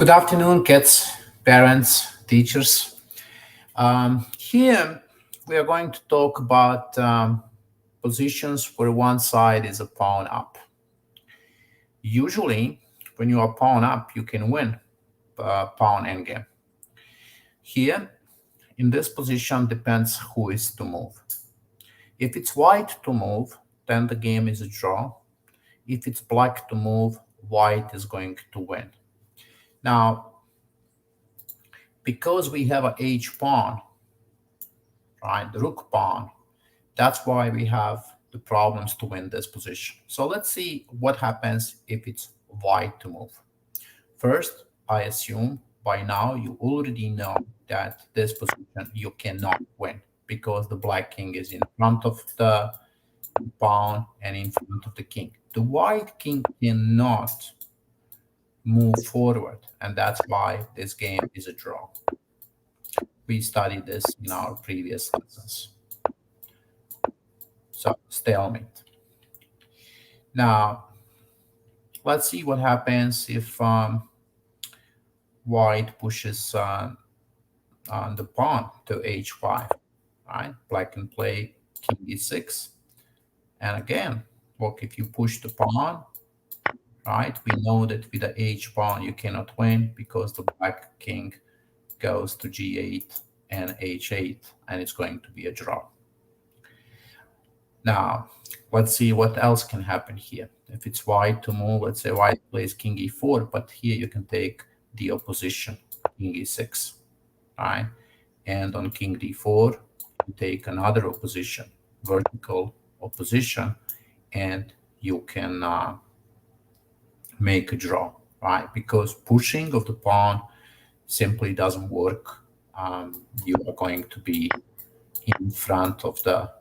Good afternoon, kids, parents, teachers. Here we are going to talk about positions where one side is a pawn up. Usually, when you are pawn up, you can win pawn endgame. Here, in this position, depends who is to move. If it's white to move, then the game is a draw. If it's black to move, white is going to win. Now, because we have a h pawn, right, the rook pawn, that's why we have the problems to win this position. So let's see what happens if it's white to move. First, I assume by now you already know that this position you cannot win because the black king is in front of the pawn and in front of the king. The white king cannot move forward, and that's why this game is a draw. We studied this in our previous lessons. So, stalemate. Now, let's see what happens if white pushes the pawn to h5. Right? Black can play king e6. And again, look, if you push the pawn, right, we know that with the h pawn you cannot win because the black king goes to g8 and h8, and it's going to be a draw. Now, let's see what else can happen here. If it's white to move, let's say white plays king e4, but here you can take the opposition, king e6, right? And on king d4, you take another opposition, vertical opposition, and you can make a draw, right? Because pushing of the pawn simply doesn't work. You are going to be in front of the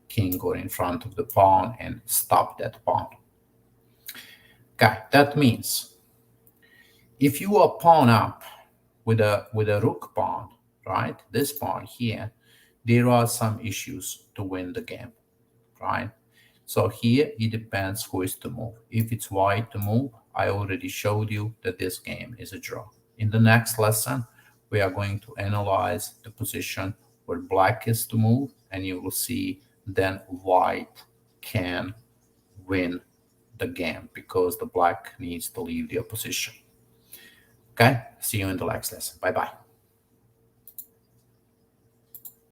king or in front of the pawn and stop that pawn. Okay, that means if you are pawn up with a rook pawn, right, this pawn here, there are some issues to win the game, right? So here it depends who is to move. If it's white to move, I already showed you that this game is a draw. In the next lesson, we are going to analyze the position where black is to move, and you will see then white can win the game because the black needs to leave the opposition. Okay, see you in the next lesson. Bye-bye.